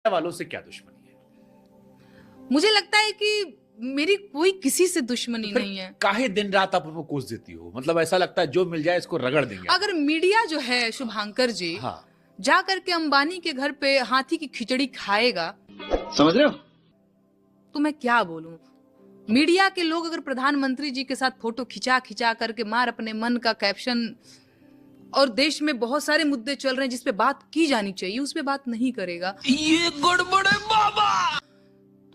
वालों से क्या दुश्मनी है? मुझे लगता है कि मेरी कोई किसी से दुश्मनी फिर नहीं है। काहे दिन रात आप उनको कोस देती हो? मतलब ऐसा लगता है जो मिल जाए इसको रगड़ देंगे। अगर मीडिया जो है शुभांकर जी हाँ, जा करके अंबानी के घर पे हाथी की खिचड़ी खाएगा, समझ रहे हो? तो मैं क्या बोलूं। मीडिया के लोग अगर प्रधानमंत्री जी के साथ फोटो खिंचा खिंचा करके मार अपने मन का कैप्शन, और देश में बहुत सारे मुद्दे चल रहे हैं जिस पे बात की जानी चाहिए उस पे बात नहीं करेगा, ये गड़बड़ है बाबा।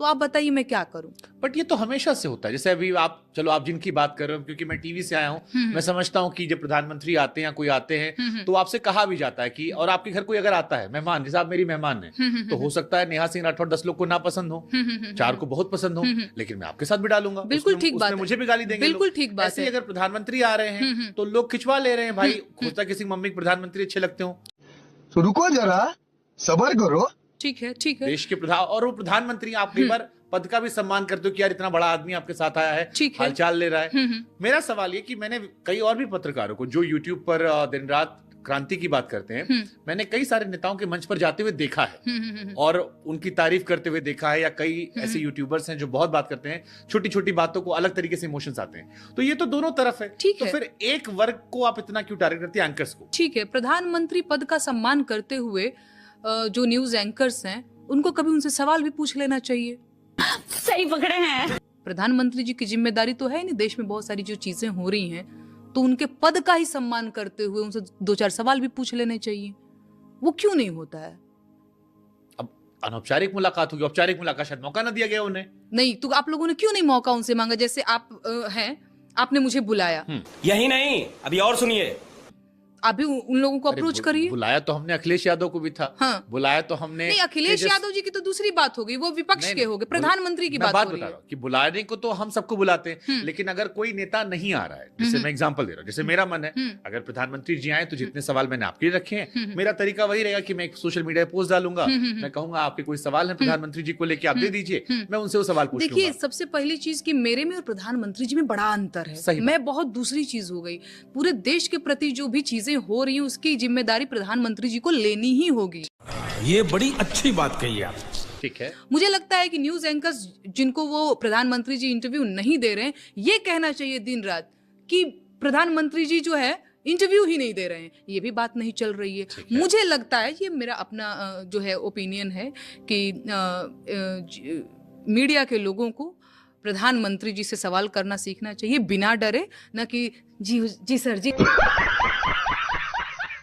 तो आप बताइए मैं क्या करूं। बट ये तो हमेशा से होता है। जैसे अभी आप, चलो आप जिनकी बात कर रहे हो, क्योंकि मैं टीवी से आया हूं, मैं समझता हूं कि जब प्रधानमंत्री आते हैं, कोई आते हैं, तो आपसे कहा भी जाता है कि, और आपके घर कोई अगर आता है मेहमान, जैसे आप मेरी मेहमान हैं, तो हो सकता है नेहा सिंह राठौर 10 लोग को ना पसंद हो, 4 को बहुत पसंद हो, लेकिन मैं आपके साथ भी डालूंगा। बिल्कुल ठीक बात है। मुझे भी गाली देंगे। बिल्कुल ठीक बात ऐसे है। अगर प्रधानमंत्री आ रहे हैं तो लोग खिंचवा ले रहे हैं। भाई होता किसी मम्मी को प्रधानमंत्री अच्छे लगते हो, तो रुको जरा, सबर करो। ठीक है, ठीक है, देश के प्रधान, और वो प्रधानमंत्री, आप कई बार पद का भी सम्मान करते हो कि यार इतना बड़ा आदमी आपके साथ आया है, ठीक है। हालचाल ले रहा है। मेरा सवाल ये कि मैंने कई और भी पत्रकारों को जो यूट्यूब पर दिन रात क्रांति की बात करते हैं, मैंने कई सारे नेताओं के मंच पर जाते हुए देखा है और उनकी तारीफ करते हुए देखा है, या कई ऐसे यूट्यूबर्स हैं जो बहुत बात करते हैं, छोटी छोटी बातों को अलग तरीके से इमोशंस आते हैं। तो ये तो दोनों तरफ है। ठीक तो है। फिर एक वर्ग को आप इतना क्यों टारगेट करती है, एंकर्स को? ठीक है। प्रधानमंत्री पद का सम्मान करते हुए जो न्यूज एंकर्स हैं उनको कभी उनसे सवाल भी पूछ लेना चाहिए। सही पकड़े हैं। प्रधानमंत्री जी की जिम्मेदारी तो है नहीं, देश में बहुत सारी जो चीजें हो रही हैं, तो उनके पद का ही सम्मान करते हुए उनसे 2-4 सवाल भी पूछ लेने चाहिए। वो क्यों नहीं होता है? अब अनौपचारिक मुलाकात होगी, औपचारिक मुलाकात शायद मौका ना दिया गया उन्हें। नहीं तो आप लोगों ने क्यों नहीं मौका उनसे मांगा? जैसे आप हैं, आपने मुझे बुलाया, यही नहीं, अभी और सुनिए। आप भी उन लोगों को अरे अप्रोच करिए। बुलाया तो हमने अखिलेश यादव को भी था। हाँ। बुलाया तो हमने नहीं, अखिलेश यादव जी की तो दूसरी बात हो गई, वो विपक्ष नहीं, के हो गए, प्रधानमंत्री की मैं बात हो रही बता है। रहा हूँ कि बुलाने को तो हम सबको बुलाते हैं, लेकिन अगर कोई नेता नहीं आ रहा है, जैसे मैं एग्जांपल दे रहा हूँ, जैसे मेरा मन है अगर प्रधानमंत्री जी आए तो जितने सवाल मैंने आपके लिए रखे हैं, मेरा तरीका वही रहेगा कि मैं एक सोशल मीडिया पोस्ट डालूंगा, मैं कहूंगा आपके कोई सवाल है प्रधानमंत्री जी को लेके, आप दे दीजिए, मैं उनसे वो सवाल पूछ देखिए, लूंगा। सबसे पहली चीज कि मेरे में और प्रधानमंत्री जी में बड़ा अंतर है। सही बात। मैं बहुत दूसरी चीज हो गई। पूरे देश के प्रति जो भी चीजें हो रही हैं उसकी जिम्मेदारी प्रधानमंत्री जी को लेनी ही होगी। ये बड़ी अच्छी बात कही आप। ठीक है। मुझे लगता है कि न्यूज एंकर्स जिनको वो प्रधानमंत्री जी इंटरव्यू नहीं दे रहे हैं, ये कहना चाहिए दिन रात कि प्रधानमंत्री जी जो है इंटरव्यू ही नहीं दे रहे हैं। ये भी बात नहीं चल रही है। मुझे लगता है, ये मेरा अपना जो है ओपिनियन है कि मीडिया के लोगों को प्रधानमंत्री जी से सवाल करना सीखना चाहिए बिना डरे, ना कि जी सर जी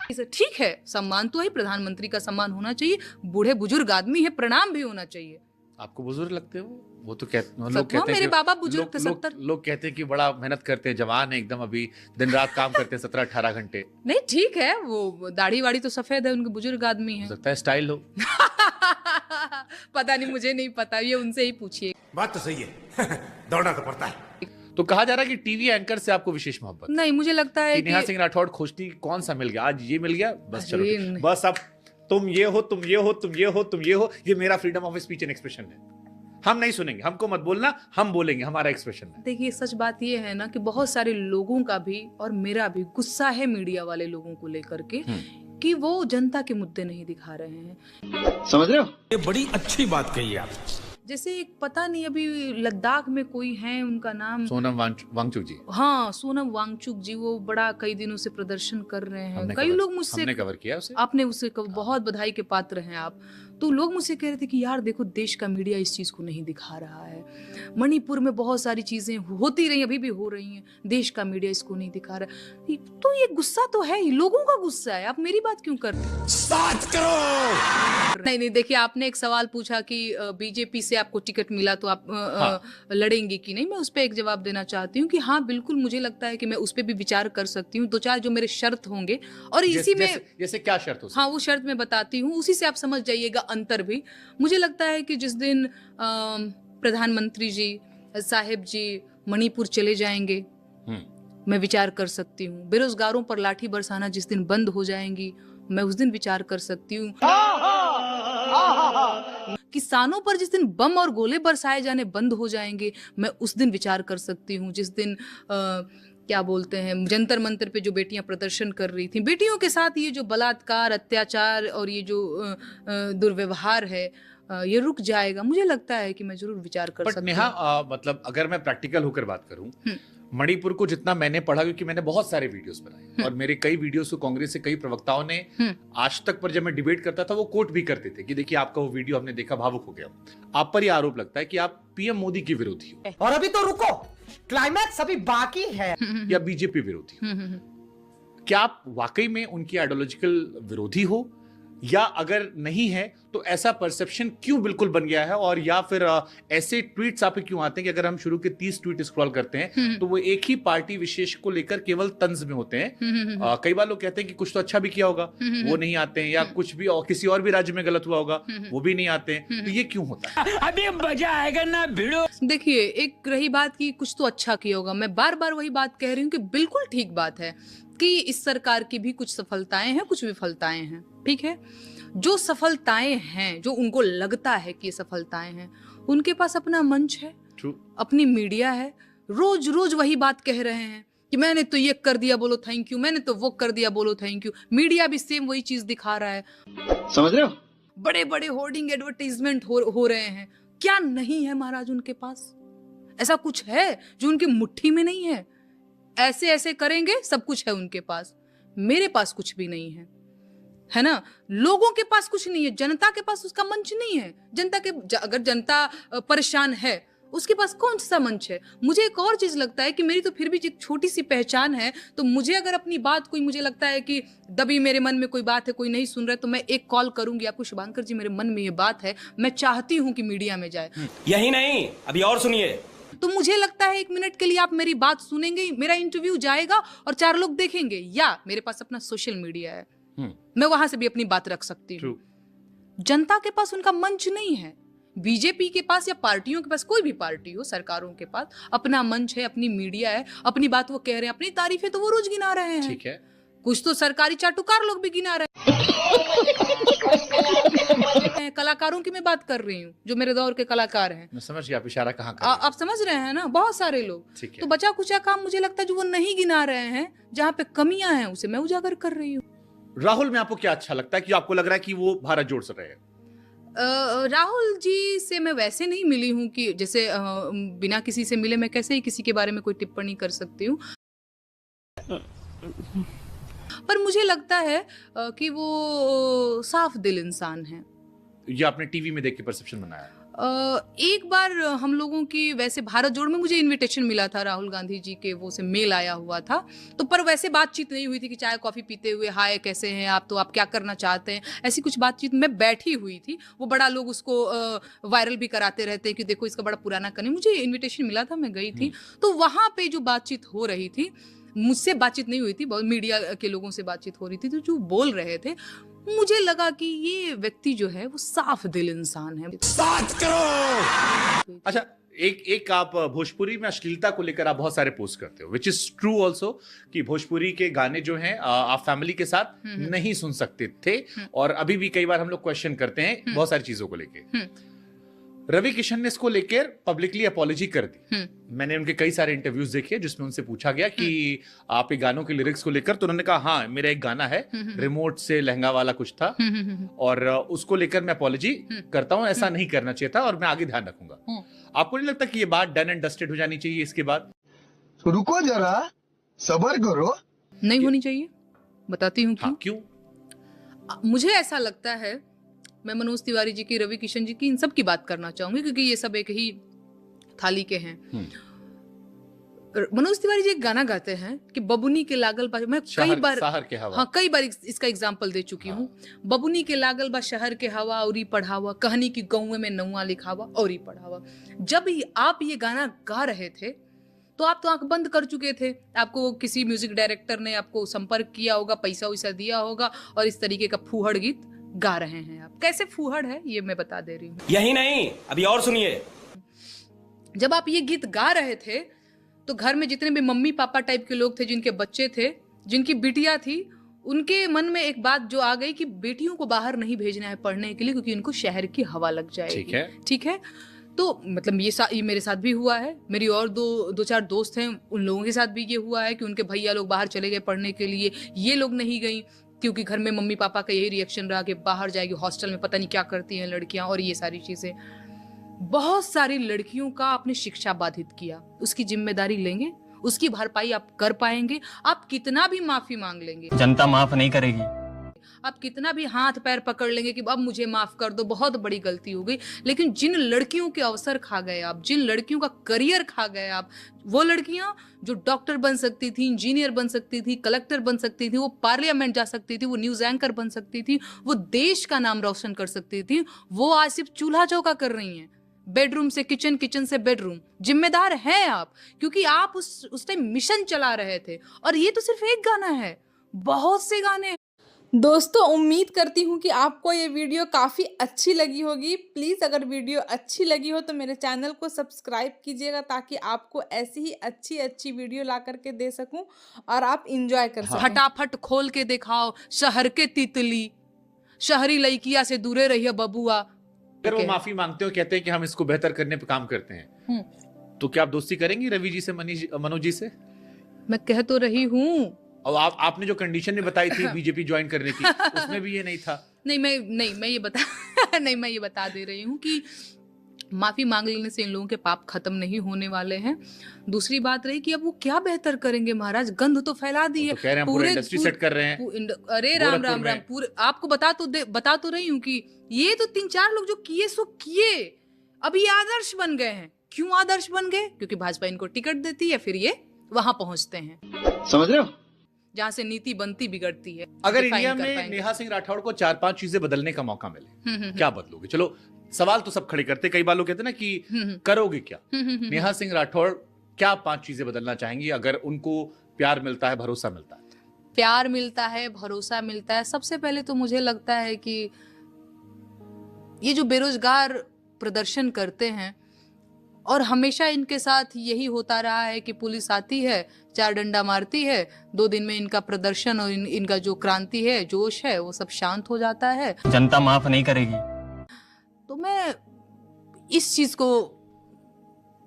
सर। ठीक है, सम्मान तो है, प्रधानमंत्री का सम्मान होना चाहिए, बूढ़े बुजुर्ग आदमी है, प्रणाम भी होना चाहिए। आपको बुजुर्ग लगते हो? वो तो लोग सच में कहते हैं मेरे कि बाबा बुजुर्ग थे, 70। लोग कहते हैं कि बड़ा मेहनत करते हैं, जवान है एकदम, अभी दिन रात काम करते हैं 17-18 घंटे। नहीं ठीक है, वो दाढ़ी वाड़ी तो सफेद है, उनके बुजुर्ग आदमी हो है। सकता है स्टाइल हो। पता नहीं, मुझे नहीं पता, ये उनसे ही पूछिए। बात तो सही है। दौड़ना तो पड़ता है। तो कहा जा रहा है कि टीवी एंकर से आपको विशेष मोहब्बत है। नहीं, मुझे लगता है कि नेहा कि सिंह राठौड़ खोजती कौन सा मिल गया, आज ये मिल गया, बस चलो अरे ठीक। नहीं। बस अब तुम ये हो, तुम ये हो, तुम ये हो, तुम ये हो, ये मेरा freedom of speech and expression है। हम नहीं सुनेंगे, हमको मत बोलना, हम बोलेंगे, हमारा एक्सप्रेशन है। देखिए, सच बात ये है ना कि बहुत सारे लोगों का भी और मेरा भी गुस्सा है मीडिया वाले लोगों को लेकर के कि वो जनता के मुद्दे नहीं दिखा रहे हैं। समझ रहे हो? ये बड़ी अच्छी बात कही आप। जैसे एक पता नहीं अभी लद्दाख में कोई है, उनका नाम सोनम वांगचुक जी। हाँ, सोनम वांगचुक जी, वो बड़ा कई दिनों से प्रदर्शन कर रहे हैं। कई लोग मुझसे, हमने कवर किया उसे। आपने उसे बहुत बधाई के पात्र हैं आप। तो लोग मुझसे कह रहे थे कि यार देखो, देश का मीडिया इस चीज को नहीं दिखा रहा है। मणिपुर में बहुत सारी चीजें होती रही, अभी भी हो रही हैं, देश का मीडिया इसको नहीं दिखा रहा। तो ये गुस्सा तो है ही, लोगों का गुस्सा है। आप मेरी बात क्यों कर रहे हैं? बात करो। नहीं, देखिए, आपने एक सवाल पूछा कि बीजेपी से आपको टिकट मिला तो आप लड़ेंगी कि नहीं। मैं उस पर एक जवाब देना चाहती हूँ कि हाँ, बिल्कुल, मुझे लगता है कि मैं उस पर भी विचार कर सकती हूँ। 2-4 जो मेरे शर्त होंगे, और इसी में जैसे क्या शर्त हो? हाँ, वो शर्त मैं बताती हूँ, उसी से आप समझ जाइएगा अंतर भी। मुझे लगता है कि जिस दिन प्रधानमंत्री जी साहेब जी मणिपुर चले जाएंगे, मैं विचार कर सकती हूँ। बेरोजगारों पर लाठी बरसाना जिस दिन बंद हो जाएंगी, मैं उस दिन विचार कर सकती हूँ। किसानों पर जिस दिन बम और गोले बरसाए जाने बंद हो जाएंगे, मैं उस दिन विचार कर सकती हूँ। जिस दिन क्या बोलते हैं, जंतर मंतर पे जो बेटियां प्रदर्शन कर रही थी, बेटियों के साथ ये जो बलात्कार, अत्याचार और ये जो दुर्व्यवहार है, ये रुक जाएगा, मुझे लगता है कि मैं जरूर विचार कर सकती हूँ। नेहा, मतलब अगर मैं प्रैक्टिकल होकर बात करूं, मणिपुर को जितना मैंने पढ़ा, क्योंकि मैंने बहुत सारे वीडियोस बनाए और मेरे कई वीडियोस को कांग्रेस से कई प्रवक्ताओं ने आज तक पर जब मैं डिबेट करता था वो कोट भी करते थे कि देखिए आपका वो वीडियो हमने देखा, भावुक हो गया। आप पर यह आरोप लगता है कि आप पीएम मोदी के विरोधी हो, और अभी तो रुको, क्लाइमैक्स अभी बाकी है, या बीजेपी विरोधी हो। क्या आप वाकई में उनकी आइडियोलॉजिकल विरोधी हो, या अगर नहीं है तो ऐसा परसेप्शन क्यों बिल्कुल बन गया है, और या फिर ऐसे ट्वीट्स आप पे क्यों आते हैं कि अगर हम शुरू के 30 ट्वीट स्क्रॉल करते हैं तो वो एक ही पार्टी विशेष को लेकर केवल तंज में होते हैं। कई बार लोग कहते हैं कि कुछ तो अच्छा भी किया होगा, वो नहीं आते हैं, या कुछ भी और किसी और भी राज्य में गलत हुआ होगा, वो भी नहीं आते हैं। तो ये क्यों होता है? अभी मजा आएगा ना भिड़ो। देखिए, एक रही बात कि कुछ तो अच्छा किया होगा, मैं बार बार वही बात कह रही हूँ कि बिल्कुल ठीक बात है कि इस सरकार की भी कुछ सफलताएं हैं, कुछ विफलताएं हैं, ठीक है। जो सफलताएं हैं, जो उनको लगता है कि ये सफलताएं हैं, उनके पास अपना मंच है, अपनी मीडिया है, रोज रोज वही बात कह रहे हैं कि मैंने तो ये कर दिया बोलो थैंक यू, मैंने तो वो कर दिया बोलो थैंक यू। मीडिया भी सेम वही चीज दिखा रहा है, समझ रहे हो? बड़े बड़े होर्डिंग एडवर्टाइजमेंट हो रहे हैं। क्या नहीं है महाराज उनके पास? ऐसा कुछ है जो उनकी मुट्ठी में नहीं है? ऐसे ऐसे करेंगे, सब कुछ है उनके पास। मेरे पास कुछ भी नहीं है ना। लोगों के पास कुछ नहीं है, जनता के पास उसका मंच नहीं है। जनता के अगर जनता परेशान है, उसके पास कौन सा मंच है? मुझे एक और चीज लगता है कि मेरी तो फिर भी एक छोटी सी पहचान है, तो मुझे अगर अपनी बात कोई, मुझे लगता है कि दबी मेरे मन में कोई बात है, कोई नहीं सुन रहा है, तो मैं एक कॉल करूंगी आपको, शुभांकर जी मेरे मन में ये बात है, मैं चाहती हूँ कि मीडिया में जाए। यही नहीं, अभी और सुनिए। तो मुझे लगता है 1 मिनट के लिए आप मेरी बात सुनेंगे, मेरा इंटरव्यू जाएगा और 4 लोग देखेंगे, या मेरे पास अपना सोशल मीडिया है, मैं वहां से भी अपनी बात रख सकती हूँ। जनता के पास उनका मंच नहीं है। बीजेपी के पास या पार्टियों के पास, कोई भी पार्टी हो, सरकारों के पास अपना मंच है, अपनी मीडिया है, अपनी बात वो कह रहे हैं, अपनी तारीफें तो वो रोज गिना रहे हैं। ठीक है, कुछ तो सरकारी चाटुकार लोग भी गिना रहे हैं। कलाकारों की मैं बात कर रही हूँ, जो मेरे दौर के कलाकार हैं। मैं समझ गया आप इशारा कहाँ कर रहे हैं। आप समझ रहे हैं ना, बहुत सारे लोग। तो बचा कुचा काम मुझे लगता है जो वो नहीं गिना रहे हैं, जहाँ पे कमियां हैं उसे मैं उजागर कर रही हूँ। राहुल में आपको क्या अच्छा लगता है कि आपको लग रहा है कि वो भारत जोड़ रहे हैं? राहुल जी से मैं वैसे नहीं मिली हूँ कि जैसे बिना किसी से मिले मैं कैसे ही किसी के बारे में कोई टिप्पणी कर सकती हूँ, पर मुझे लगता है कि वो साफ दिल इंसान है। ये आपने टीवी में देख के परसेप्शन बनाया? एक बार हम लोगों की वैसे भारत जोड़ में मुझे इनविटेशन मिला था, राहुल गांधी जी के वो से मेल आया हुआ था, तो पर वैसे बातचीत नहीं हुई थी कि चाय कॉफी पीते हुए हाय कैसे हैं आप, तो आप क्या करना चाहते हैं, ऐसी कुछ बातचीत में बैठी हुई थी। वो बड़ा लोग उसको वायरल भी कराते रहते हैं कि देखो इसका बड़ा पुराना कने। मुझे इन्विटेशन मिला था, मैं गई थी, तो वहां पे जो बातचीत हो रही थी, मुझसे बातचीत नहीं हुई थी, बहुत मीडिया के लोगों से बातचीत हो रही थी, तो जो बोल रहे थे मुझे लगा कि ये व्यक्ति जो है वो साफ दिल इंसान है। 7 करोड़। अच्छा, एक आप भोजपुरी में अश्लीलता को लेकर आप बहुत सारे पोस्ट करते हो, विच इज ट्रू ऑल्सो, कि भोजपुरी के गाने जो हैं आप फैमिली के साथ नहीं सुन सकते थे, और अभी भी कई बार हम लोग क्वेश्चन करते हैं बहुत सारी चीजों को लेकर। रवि किशन ने इसको लेकर पब्लिकली अपॉलॉजी कर दी। मैंने उनके कई सारे इंटरव्यूज देखे जिसमें उनसे पूछा गया कि आप ये गानों के लिरिक्स को लेकर, तो उन्होंने कहा हाँ मेरा एक गाना है रिमोट से लहंगा वाला कुछ था, और उसको लेकर मैं अपॉलॉजी करता हूँ, ऐसा नहीं करना चाहिए था और मैं आगे ध्यान रखूंगा। आपको नहीं लगता कि ये बात डन एंड डस्टेड हो जानी चाहिए इसके बाद? तो रुको जरा, सब्र करो। नहीं होनी चाहिए, बताती हूँ क्यों। मुझे ऐसा लगता है, मैं मनोज तिवारी जी की, रवि किशन जी की, इन सब की बात करना चाहूंगी क्योंकि ये सब एक ही थाली के हैं। मनोज तिवारी जी एक गाना गाते हैं कि बबुनी के लागल बा, मैं कई बार कई बार इसका एग्जाम्पल दे चुकी हूँ। बबुनी के लागल बा शहर के हवा औरी पढ़ावा, कहनी की गौए में नौआ लिखावा औरी पढ़ावा। जब आप ये गाना गा रहे थे तो आप तो आंख बंद कर चुके थे, आपको किसी म्यूजिक डायरेक्टर ने आपको संपर्क किया होगा, पैसा वैसा दिया होगा, और इस तरीके का फूहड़ गीत गा रहे हैं आप। कैसे फूहड़ है ये मैं बता दे रही हूँ। यही नहीं, अभी और सुनिए। जब आप ये गीत गा रहे थे तो घर में जितने भी मम्मी पापा टाइप के लोग थे, जिनके बच्चे थे, जिनकी बिटिया थी, उनके मन में एक बात जो आ गई कि बेटियों को बाहर नहीं भेजना है पढ़ने के लिए क्योंकि उनको शहर की हवा लग जाएगी। ठीक है। तो मतलब ये मेरे साथ भी हुआ है, मेरी और दो चार दोस्त हैं, उन लोगों के साथ भी ये हुआ है कि उनके भैया लोग बाहर चले गए पढ़ने के लिए, ये लोग नहीं गई। क्योंकि घर में मम्मी पापा का यही रिएक्शन रहा कि बाहर जाएगी हॉस्टल में पता नहीं क्या करती हैं लड़कियां और ये सारी चीजें। बहुत सारी लड़कियों का आपने शिक्षा बाधित किया, उसकी जिम्मेदारी लेंगे? उसकी भरपाई आप कर पाएंगे? आप कितना भी माफी मांग लेंगे, जनता माफ नहीं करेगी। आप कितना भी हाथ पैर पकड़ लेंगे कि अब मुझे माफ कर दो, बहुत बड़ी गलती हो गई, लेकिन जिन लड़कियों के अवसर खा गए आप, जिन लड़कियों का करियर खा गए आप, वो लड़कियां जो डॉक्टर बन सकती थी, इंजीनियर बन सकती थी, कलेक्टर बन सकती थी, वो पार्लियामेंट जा सकती थी, वो न्यूज एंकर बन सकती थी, वो देश का नाम रोशन कर सकती थी, वो आज सिर्फ चूल्हा चौका कर रही हैं, बेडरूम से किचन, किचन से बेडरूम। जिम्मेदार हैं आप, क्योंकि आप उस टाइम मिशन चला रहे थे। और ये तो सिर्फ एक गाना है, बहुत से गाने। दोस्तों, उम्मीद करती हूँ कि आपको ये वीडियो काफ़ी अच्छी लगी होगी। प्लीज़ अगर वीडियो अच्छी लगी हो तो मेरे चैनल को सब्सक्राइब कीजिएगा, ताकि आपको ऐसी ही अच्छी अच्छी वीडियो ला करके दे सकूं और आप इंजॉय कर सकें। फटाफट खोल के दिखाओ शहर के तितली, शहरी लड़किया से दूरे रहिए बबुआ। अगर वो माफी मांगते हो, कहते हैं कि हम इसको बेहतर करने पे काम करते हैं, तो क्या आप दोस्ती करेंगी रवि जी से, मनोज जी से? मैं कह तो रही हूँ। और आपने जो कंडीशन भी बताई थी बीजेपी ज्वाइन करने की, उसमें भी ये नहीं था। नहीं मैं ये बता दे रही हूँ कि माफी मांग लेने से इन लोगों के पाप खत्म नहीं होने वाले हैं। दूसरी बात रही कि अब वो क्या बेहतर करेंगे महाराज, गंध तो फैला दी है, तो कह रहे हैं पूरे इंडस्ट्री सेट कर रहे हैं। अरे राम राम राम, पूरे आपको बता तो रही हूँ कि ये तो 3-4 लोग जो किए सो किए, अभी आदर्श बन गए हैं। क्यों आदर्श बन गए? क्योंकि भाजपा इनको टिकट देती है, फिर ये वहां पहुंचते हैं। समझ रहे हो? जहाँ से नीति बनती बिगड़ती है। अगर इंडिया में नेहा सिंह राठौड़ को 4-5 चीजें बदलने का मौका मिले, क्या बदलोगे? चलो सवाल तो सब खड़े करते, कई बार लोग कहते हैं ना कि करोगे क्या? नेहा सिंह राठौड़ क्या 5 चीजें बदलना चाहेंगी अगर उनको प्यार मिलता है, भरोसा मिलता है? प्यार मिलता है, भरोसा मिलता है। सबसे पहले तो मुझे लगता है कि ये जो बेरोजगार प्रदर्शन करते हैं, और हमेशा इनके साथ यही होता रहा है कि पुलिस आती है, 4 डंडा मारती है, 2 दिन में इनका प्रदर्शन और इनका जो क्रांति है, जोश है, वो सब शांत हो जाता है। जनता माफ नहीं करेगी। तो मैं इस चीज को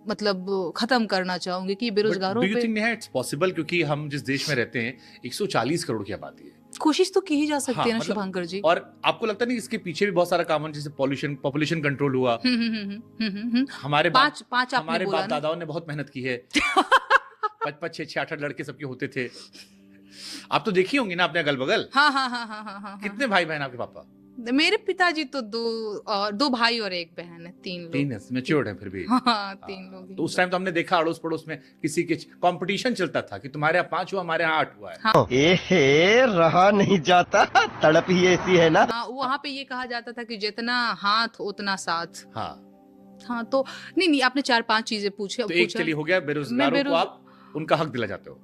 मतलब खत्म करना चाहूंगी कि बेरोजगारों पे। Do you think Neha it's possible? क्योंकि हम जिस देश में रहते हैं 140 करोड़ की आबादी है, कोशिश तो की ही जा सकती है ना मतलब, शुभांकर जी। और आपको लगता नहीं इसके पीछे भी बहुत सारा काम है, जैसे पॉपुलेशन कंट्रोल हुआ। हमारे पांच हमारे बाप दादाओं ने बहुत मेहनत की है। 5-5, 6, 8 लड़के सबके होते थे। आप तो देखी होंगी ना अपने अगल बगल। हाँ। कितने भाई बहन आपके पापा? मेरे पिताजी तो 2 भाई और 1 बहन है, 3 लोग। 3 मैच्योर्ड है फिर भी। हाँ, 3 लोग। तो उस टाइम तो हमने देखा अड़ोस पड़ोस में किसी के कंपटीशन चलता था कि तुम्हारे यहाँ 5 हुआ, हमारे यहाँ 8 हुआ है। हाँ। एहे, रहा नहीं जाता, तड़प ही ऐसी है ना। हाँ, वहाँ पे ये कहा जाता था कि जितना हाथ उतना साथ। हाँ, तो नहीं, आपने 4-5 चीजें पूछे। तो एक चलिए हो गया, बेरोजगारों को आप उनका हक दिला जाते हो।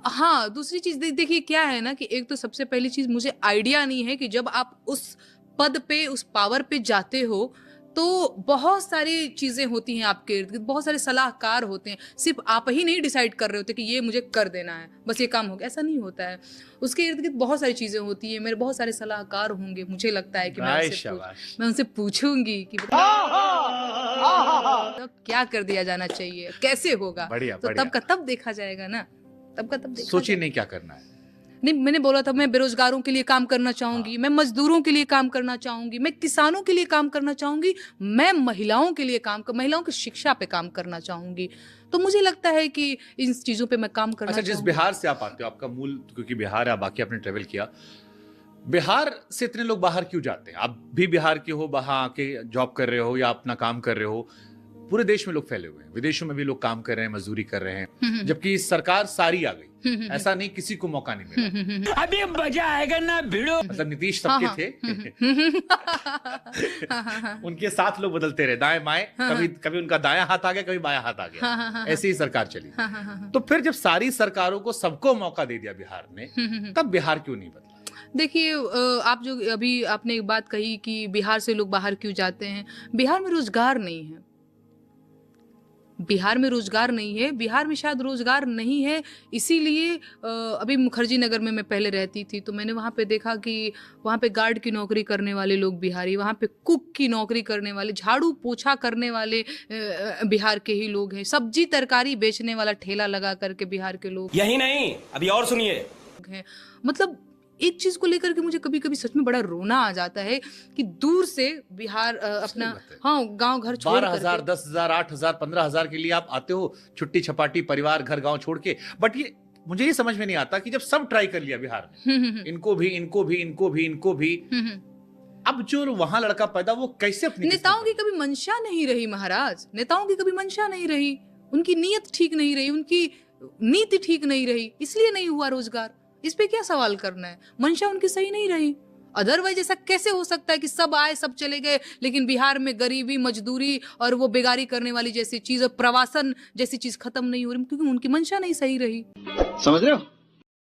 हाँ, दूसरी चीज देखिए क्या है ना कि एक तो सबसे पहली चीज, मुझे आइडिया नहीं है कि जब आप उस पद पे, उस पावर पे जाते हो तो बहुत सारी चीजें होती हैं आपके इर्द गिर्द, बहुत सारे सलाहकार होते हैं। सिर्फ आप ही नहीं डिसाइड कर रहे होते कि ये मुझे कर देना है, बस ये काम हो गया, ऐसा नहीं होता है। उसके इर्द गिर्द बहुत सारी चीजें होती हैं, मेरे बहुत सारे सलाहकार होंगे। मुझे लगता है कि मैं उनसे पूछूंगी कि तो क्या कर दिया जाना चाहिए, कैसे होगा। तो तब का तब देखा जाएगा ना, तब का तब। सोचिए नहीं क्या करना है। नहीं, मैंने बोला था मैं बेरोजगारों के लिए काम करना चाहूंगी, मैं मजदूरों के लिए काम करना चाहूंगी, मैं किसानों के लिए काम करना चाहूंगी, मैं महिलाओं के लिए महिलाओं की शिक्षा पे काम करना चाहूंगी। तो मुझे लगता है कि इन चीजों पे मैं काम करना अच्छा, जिस बिहार से आप आते हो, आपका मूल क्योंकि बिहार है, बाकी आपने ट्रेवल किया, बिहार से इतने लोग बाहर क्यों जाते हैं? आप भी बिहार के हो, वहां आके जॉब कर रहे हो या अपना काम कर रहे हो, पूरे देश में लोग फैले हुए हैं, विदेशों में भी लोग काम कर रहे हैं, मजदूरी कर रहे हैं, जबकि सरकार सारी आ गई। ऐसा नहीं किसी को मौका नहीं मिला। अभी मजा आएगा ना भिड़ो। मतलब नीतीश सबके थे। उनके साथ लोग बदलते रहे, दाएं बाएं, कभी उनका दायां हाथ आ गया, कभी बायां हाथ आ गया, ऐसी ही सरकार चली। तो फिर जब सारी सरकारों को सबको मौका दे दिया बिहार ने, तब बिहार क्यों नहीं बदला? देखिए, आप जो अभी आपने एक बात कही कि बिहार से लोग बाहर क्यों जाते हैं, बिहार में रोजगार नहीं है। बिहार में रोजगार नहीं है, बिहार में शायद रोजगार नहीं है, इसीलिए अभी मुखर्जी नगर में मैं पहले रहती थी, तो मैंने वहाँ पे देखा कि वहाँ पे गार्ड की नौकरी करने वाले लोग बिहारी, वहाँ पे कुक की नौकरी करने वाले, झाड़ू पोछा करने वाले बिहार के ही लोग हैं, सब्जी तरकारी बेचने वाला ठेला लगा करके बिहार के लोग। यही नहीं, अभी और सुनिए। मतलब एक चीज को लेकर के मुझे कभी कभी सच में बड़ा रोना आ जाता है कि दूर से बिहार अपना बात है। हाँ गांव घर छोड़ 12,000, करके 10,000, 8,000, 15,000 के लिए आप आते हो, छुट्टी छपाटी परिवार घर गांव छोड़ के। बट ये मुझे ये समझ में नहीं आता कि जब सब ट्राई कर लिया बिहार में, इनको भी इनको भी इनको भी इनको भी, अब जो वहां लड़का पैदा वो कैसे अपनी नेताओं की कभी मंशा नहीं रही महाराज, नेताओं की कभी मंशा नहीं रही, उनकी नीयत ठीक नहीं रही, उनकी नीति ठीक नहीं रही, इसलिए नहीं हुआ रोजगार। इस पे क्या सवाल करना है, मंशा उनकी सही नहीं रही। अदरवाइज ऐसा कैसे हो सकता है कि सब आए सब चले गए, लेकिन बिहार में गरीबी, मजदूरी और वो बेगारी करने वाली जैसी चीज, प्रवासन जैसी चीज खत्म नहीं हो रही, क्योंकि उनकी मंशा नहीं सही रही। समझ रहे हो?